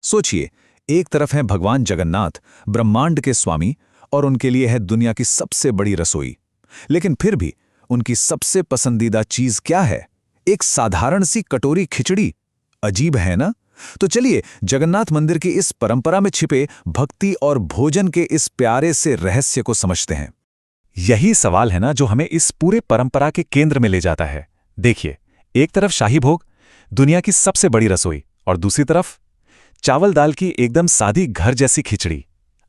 सोचिए, एक तरफ है भगवान जगन्नाथ, ब्रह्मांड के स्वामी, और उनके लिए है दुनिया की सबसे बड़ी रसोई। लेकिन फिर भी उनकी सबसे पसंदीदा चीज क्या है? एक साधारण सी कटोरी खिचड़ी। अजीब है ना? तो चलिए जगन्नाथ मंदिर की इस परंपरा में छिपे भक्ति और भोजन के इस प्यारे से रहस्य को समझते हैं। यही सवाल है ना जो हमें इस पूरे परंपरा के केंद्र में ले जाता है। देखिए, एक तरफ शाही भोग, दुनिया की सबसे बड़ी रसोई, और दूसरी तरफ चावल दाल की एकदम सादी घर जैसी खिचड़ी।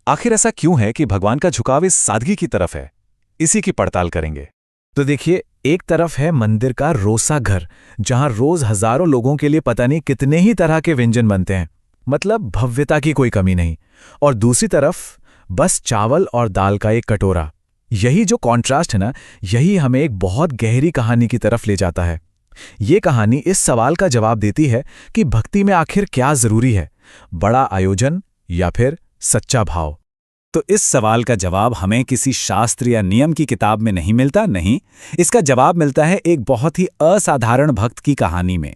आखिर ऐसा क्यों है कि भगवान का झुकाव इस सादगी की तरफ है? इसी की पड़ताल करेंगे। तो देखिए, एक तरफ है मंदिर का रोसा घर, जहां रोज हजारों लोगों के लिए पता नहीं कितने ही तरह के व्यंजन बनते हैं, मतलब भव्यता की कोई कमी नहीं। और दूसरी तरफ बस चावल और दाल का एक कटोरा। यही जो कॉन्ट्रास्ट है ना, यही हमें एक बहुत गहरी कहानी की तरफ ले जाता है। ये कहानी इस सवाल का जवाब देती है कि भक्ति में आखिर क्या जरूरी है, बड़ा आयोजन या फिर सच्चा भाव। तो इस सवाल का जवाब हमें किसी शास्त्र या नियम की किताब में नहीं मिलता, नहीं। इसका जवाब मिलता है एक बहुत ही असाधारण भक्त की कहानी में।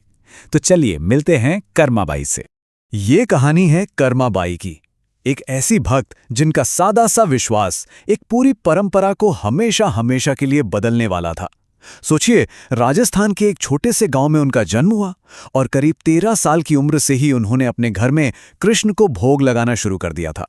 तो चलिए मिलते हैं कर्माबाई से। ये कहानी है कर्माबाई की, एक ऐसी भक्त जिनका सादा सा विश्वास एक पूरी परंपरा को हमेशा हमेशा के लिए बदलने वाला था। सोचिए, राजस्थान के एक छोटे से गांव में उनका जन्म हुआ और करीब 13 साल की उम्र से ही उन्होंने अपने घर में कृष्ण को भोग लगाना शुरू कर दिया था।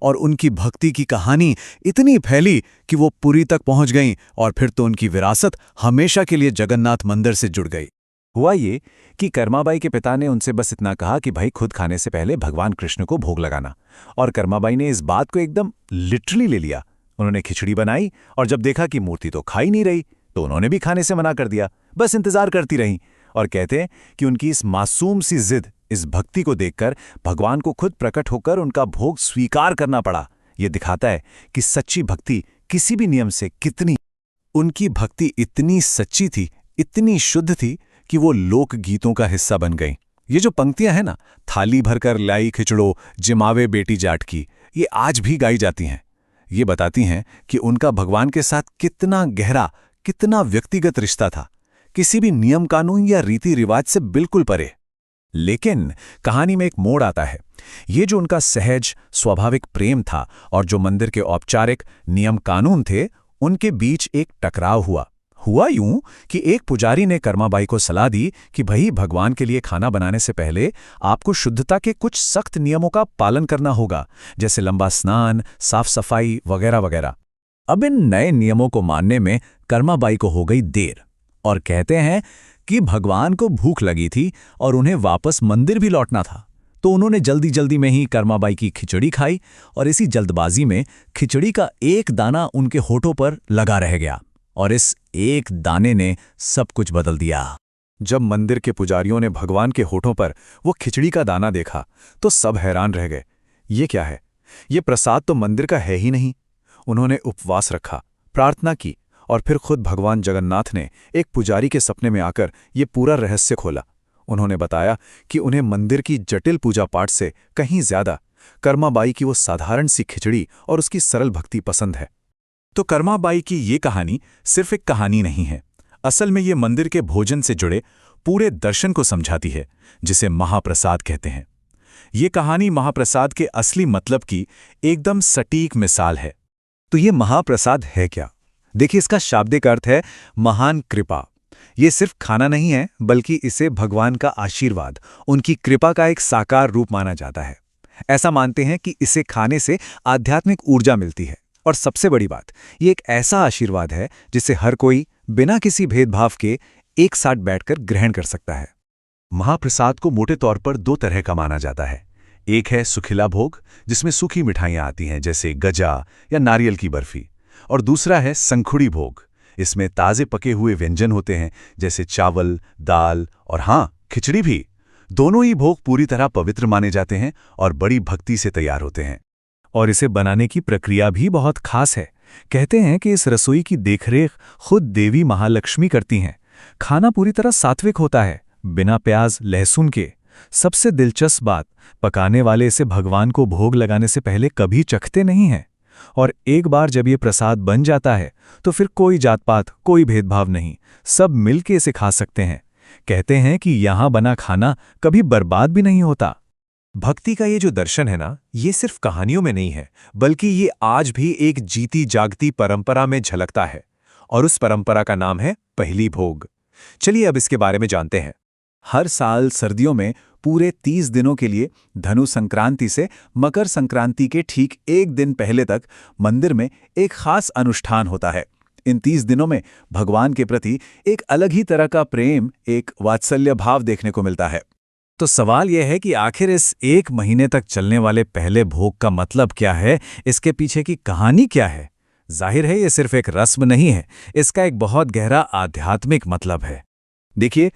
और उनकी भक्ति की कहानी इतनी फैली कि वो पुरी तक पहुंच गई, और फिर तो उनकी विरासत हमेशा के लिए जगन्नाथ मंदिर से जुड़ गई। हुआ ये कि कर्माबाई के पिता ने उनसे बस इतना कहा कि भाई खुद खाने से पहले भगवान कृष्ण को भोग लगाना, और कर्माबाई ने इस बात को एकदम लिटरली ले लिया। उन्होंने खिचड़ी बनाई, और जब देखा कि मूर्ति तो खा ही नहीं रही, तो उन्होंने भी खाने से मना कर दिया, बस इंतजार करती रहीं। और कहते हैं कि उनकी इस मासूम सी जिद, इस भक्ति को देखकर भगवान को खुद प्रकट होकर उनका भोग स्वीकार करना पड़ा। ये दिखाता है कि सच्ची भक्ति किसी भी नियम से कितनी। उनकी भक्ति इतनी सच्ची थी, इतनी शुद्ध थी कि वो लोक गीतों का हिस्सा बन गई। ये जो पंक्तियां हैं ना, थाली भरकर लाई खिचड़ो जिमावे बेटी जाट की, ये आज भी गाई जाती हैं। ये बताती हैं कि उनका भगवान के साथ कितना गहरा, कितना व्यक्तिगत रिश्ता था, किसी भी नियम कानून या रीति रिवाज से बिल्कुल परे। लेकिन कहानी में एक मोड़ आता है। ये जो उनका सहज स्वाभाविक प्रेम था और जो मंदिर के औपचारिक नियम कानून थे, उनके बीच एक टकराव हुआ यूं कि एक पुजारी ने कर्माबाई को सलाह दी कि भाई भगवान के लिए खाना बनाने से पहले आपको शुद्धता के कुछ सख्त नियमों का पालन करना होगा, जैसे लंबा स्नान, साफ सफाई वगैरह वगैरह। अब इन नए नियमों को मानने में कर्माबाई को हो गई देर, और कहते हैं कि भगवान को भूख लगी थी और उन्हें वापस मंदिर भी लौटना था। तो उन्होंने जल्दी जल्दी में ही कर्माबाई की खिचड़ी खाई, और इसी जल्दबाजी में खिचड़ी का एक दाना उनके होठों पर लगा रह गया, और इस एक दाने ने सब कुछ बदल दिया। जब मंदिर के पुजारियों ने भगवान के होठों पर वो खिचड़ी का दाना देखा तो सब हैरान रह गए। ये क्या है? ये प्रसाद तो मंदिर का है ही नहीं। उन्होंने उपवास रखा, प्रार्थना की, और फिर खुद भगवान जगन्नाथ ने एक पुजारी के सपने में आकर ये पूरा रहस्य खोला। उन्होंने बताया कि उन्हें मंदिर की जटिल पूजा पाठ से कहीं ज्यादा कर्माबाई की वो साधारण सी खिचड़ी और उसकी सरल भक्ति पसंद है। तो कर्माबाई की ये कहानी सिर्फ एक कहानी नहीं है, असल में ये मंदिर के भोजन से जुड़े पूरे दर्शन को समझाती है, जिसे महाप्रसाद कहते हैं। ये कहानी महाप्रसाद के असली मतलब की एकदम सटीक मिसाल है। तो ये महाप्रसाद है क्या? देखिए, इसका शाब्दिक अर्थ है महान कृपा। ये सिर्फ खाना नहीं है, बल्कि इसे भगवान का आशीर्वाद, उनकी कृपा का एक साकार रूप माना जाता है। ऐसा मानते हैं कि इसे खाने से आध्यात्मिक ऊर्जा मिलती है, और सबसे बड़ी बात, ये एक ऐसा आशीर्वाद है जिसे हर कोई बिना किसी भेदभाव के एक साथ बैठकर ग्रहण कर सकता है। महाप्रसाद को मोटे तौर पर दो तरह का माना जाता है। एक है सुखिला भोग, जिसमें सूखी मिठाइयां आती हैं जैसे गजा या नारियल की बर्फी, और दूसरा है संखुड़ी भोग। इसमें ताजे पके हुए व्यंजन होते हैं जैसे चावल, दाल और हाँ, खिचड़ी भी। दोनों ही भोग पूरी तरह पवित्र माने जाते हैं और बड़ी भक्ति से तैयार होते हैं। और इसे बनाने की प्रक्रिया भी बहुत खास है। कहते हैं कि इस रसोई की देखरेख खुद देवी महालक्ष्मी करती हैं। खाना पूरी तरह सात्विक होता है, बिना प्याज लहसुन के। सबसे दिलचस्प बात, पकाने वाले इसे भगवान को भोग लगाने से पहले कभी चखते नहीं हैं। और एक बार जब ये प्रसाद बन जाता है तो फिर कोई जात-पात, कोई भेदभाव नहीं, सब मिलके इसे खा सकते हैं। कहते हैं कि यहाँ बना खाना कभी बर्बाद भी नहीं होता। भक्ति का ये जो दर्शन है ना, ये सिर्फ कहानियों में नहीं है, बल्कि ये आज भी एक जीती जागती परंपरा में झलकता है। और उस परंपरा का नाम है पहली भोग। चलिए अब इसके बारे में जानते हैं। हर साल सर्दियों में पूरे 30 दिनों के लिए धनु संक्रांति से मकर संक्रांति के ठीक एक दिन पहले तक मंदिर में एक खास अनुष्ठान होता है। इन 30 दिनों में भगवान के प्रति एक अलग ही तरह का प्रेम, एक वात्सल्य भाव देखने को मिलता है। तो सवाल यह है कि आखिर इस एक महीने तक चलने वाले पहले भोग का मतलब क्या है, इसके पीछे की कहानी क्या है? जाहिर है ये सिर्फ एक रस्म नहीं है, इसका एक बहुत गहरा आध्यात्मिक मतलब है। देखिए,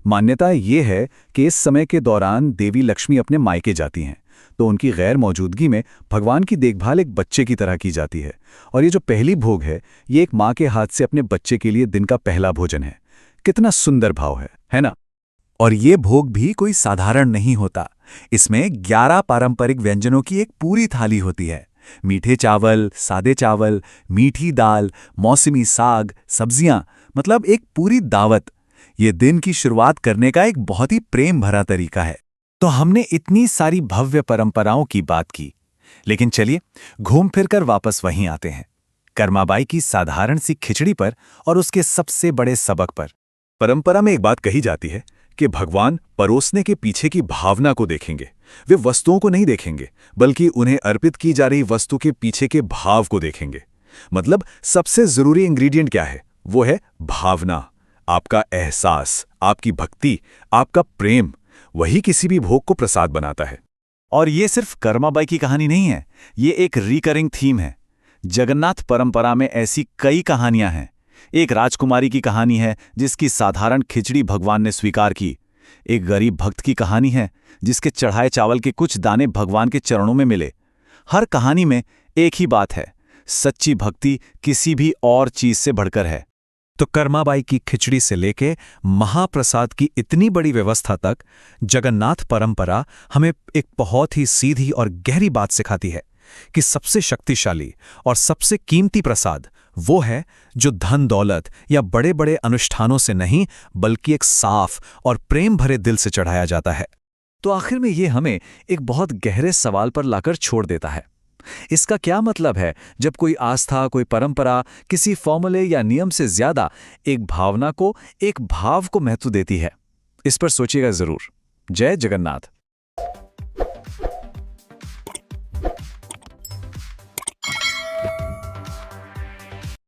मान्यता ये है कि इस समय के दौरान देवी लक्ष्मी अपने मायके जाती हैं, तो उनकी गैर मौजूदगी में भगवान की देखभाल एक बच्चे की तरह की जाती है। और ये जो पहली भोग है, ये एक माँ के हाथ से अपने बच्चे के लिए दिन का पहला भोजन है। कितना सुंदर भाव है ना? और ये भोग भी कोई साधारण नहीं होता। इसमें 11 पारंपरिक व्यंजनों की एक पूरी थाली होती है। मीठे चावल, सादे चावल, मीठी दाल, मौसमी साग, सब्जियां, मतलब एक पूरी दावत। ये दिन की शुरुआत करने का एक बहुत ही प्रेम भरा तरीका है। तो हमने इतनी सारी भव्य परंपराओं की बात की, लेकिन चलिए घूम फिरकर वापस वहीं आते हैं, कर्माबाई की साधारण सी खिचड़ी पर और उसके सबसे बड़े सबक पर। परंपरा में एक बात कही जाती है कि भगवान परोसने के पीछे की भावना को देखेंगे। वे वस्तुओं को नहीं देखेंगे, बल्कि उन्हें अर्पित की जा रही वस्तु के पीछे के भाव को देखेंगे। मतलब सबसे जरूरी इंग्रेडिएंट क्या है? वो है भावना, आपका एहसास, आपकी भक्ति, आपका प्रेम। वही किसी भी भोग को प्रसाद बनाता है। और ये सिर्फ कर्माबाई की कहानी नहीं है, ये एक रिकरिंग थीम है। जगन्नाथ परंपरा में ऐसी कई कहानियां हैं। एक राजकुमारी की कहानी है जिसकी साधारण खिचड़ी भगवान ने स्वीकार की। एक गरीब भक्त की कहानी है जिसके चढ़ाए चावल के कुछ दाने भगवान के चरणों में मिले। हर कहानी में एक ही बात है, सच्ची भक्ति किसी भी और चीज से बढ़कर है। तो कर्माबाई की खिचड़ी से लेके महाप्रसाद की इतनी बड़ी व्यवस्था तक जगन्नाथ परंपरा हमें एक बहुत ही सीधी और गहरी बात सिखाती है कि सबसे शक्तिशाली और सबसे कीमती प्रसाद वो है जो धन दौलत या बड़े बड़े अनुष्ठानों से नहीं, बल्कि एक साफ और प्रेम भरे दिल से चढ़ाया जाता है। तो आखिर में ये हमें एक बहुत गहरे सवाल पर लाकर छोड़ देता है। इसका क्या मतलब है जब कोई आस्था, कोई परंपरा किसी फॉर्मूले या नियम से ज्यादा एक भावना को, एक भाव को महत्व देती है? इस पर सोचिएगा जरूर। जय जगन्नाथ।